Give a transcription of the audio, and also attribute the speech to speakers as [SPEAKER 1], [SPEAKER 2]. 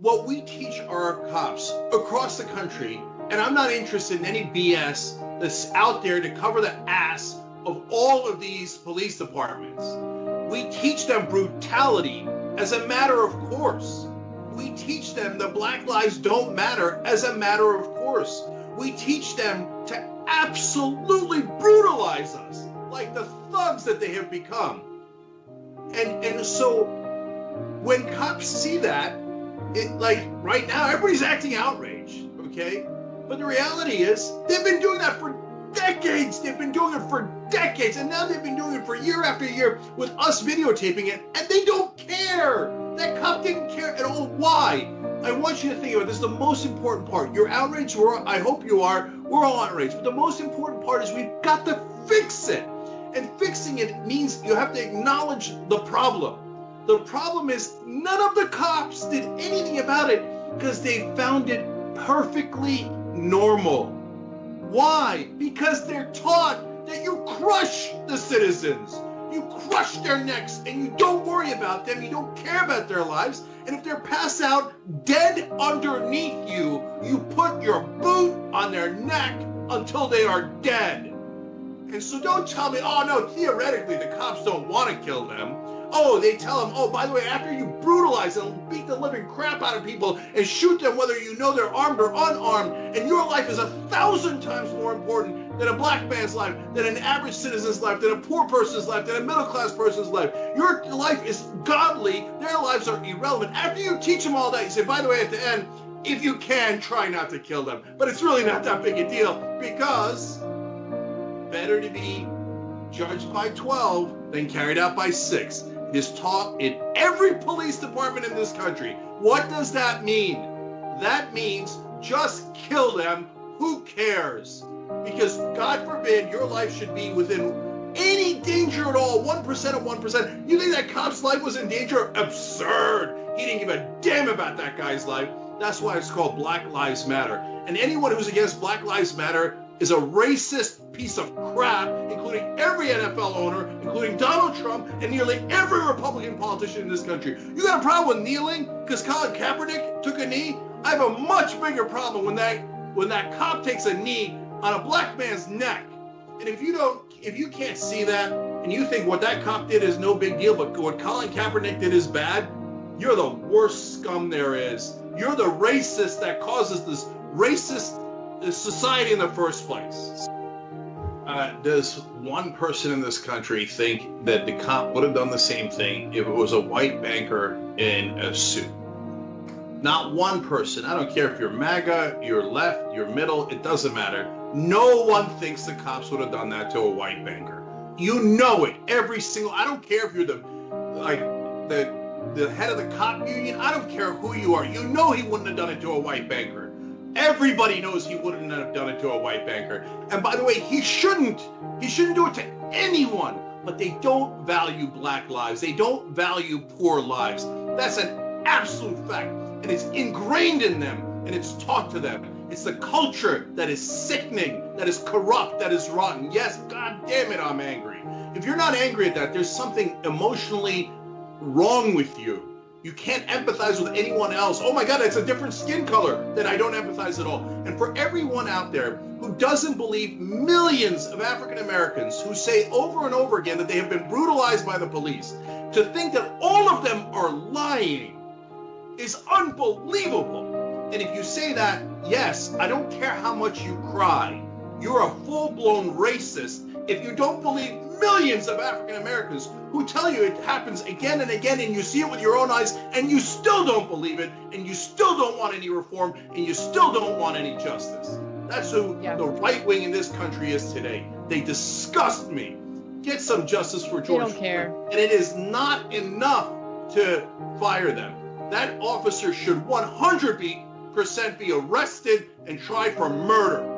[SPEAKER 1] what we teach our cops across the country, and I'm not interested in any BS that's out there to cover the ass of all of these police departments. We teach them brutality as a matter of course. We teach them that black lives don't matter as a matter of course. We teach them to absolutely brutalize us like the thugs that they have become. And so when cops see that, it, like right now, everybody's acting outraged, okay? But the reality is they've been doing that for decades. They've been doing it for decades. And now they've been doing it for year after year with us videotaping it. And they don't care. That cop didn't care at all. Why? I want you to think about it. This is the most important part. You're outraged. I hope you are. We're all outraged. But the most important part is we've got to fix it. And fixing it means you have to acknowledge the problem. The problem is none of the cops did anything about it because they found it perfectly normal. Why? Because they're taught that you crush the citizens. You crush their necks and you don't worry about them. You don't care about their lives. And if they're passed out dead underneath you, you put your boot on their neck until they are dead. And so don't tell me, oh no, theoretically the cops don't want to kill them. Oh, they tell them, oh, by the way, after you brutalize them, beat the living crap out of people and shoot them whether you know they're armed or unarmed, and your life is 1,000 times more important than a black man's life, than an average citizen's life, than a poor person's life, than a middle-class person's life. Your life is godly. Their lives are irrelevant. After you teach them all that, you say, by the way, at the end, if you can, try not to kill them. But it's really not that big a deal because better to be judged by 12 than carried out by 6. It is taught in every police department in this country. What does that mean? That means just kill them. Who cares? Because God forbid your life should be within any danger at all. 1% of 1%. You think that cop's life was in danger? Absurd. He didn't give a damn about that guy's life. That's why it's called Black Lives Matter. And anyone who's against Black Lives Matter is a racist piece of crap, including every NFL owner, including Donald Trump, and nearly every Republican politician in this country. You got a problem with kneeling because Colin Kaepernick took a knee? I have a much bigger problem when that cop takes a knee on a black man's neck. And if you can't see that, and you think what that cop did is no big deal, but what Colin Kaepernick did is bad, you're the worst scum there is. You're the racist that causes this racist society in the first place. Does one person in this country think that the cop would have done the same thing if it was a white banker in a suit? Not one person. I don't care if you're MAGA, you're left, you're middle, it doesn't matter. No one thinks the cops would have done that to a white banker. You know it. Every single, I don't care if you're the head of the cop union, I don't care who you are. You know he wouldn't have done it to a white banker. Everybody knows he wouldn't have done it to a white banker. And by the way, he shouldn't. He shouldn't do it to anyone. But they don't value black lives. They don't value poor lives. That's an absolute fact. And it's ingrained in them, and it's taught to them. It's the culture that is sickening, that is corrupt, that is rotten. Yes, God damn it, I'm angry. If you're not angry at that, there's something emotionally wrong with you. You can't empathize with anyone else. Oh my God, it's a different skin color. Then I don't empathize at all. And for everyone out there who doesn't believe millions of African Americans who say over and over again that they have been brutalized by the police, to think that all of them are lying is unbelievable. And if you say that, yes, I don't care how much you cry. You're a full-blown racist if you don't believe millions of African Americans who tell you it happens again and again, and you see it with your own eyes, and you still don't believe it, and you still don't want any reform, and you still don't want any justice. That's who the right wing in this country is today. They disgust me. Get some justice for George Floyd. They don't care. And it is not enough to fire them. That officer should 100% be arrested and tried for murder.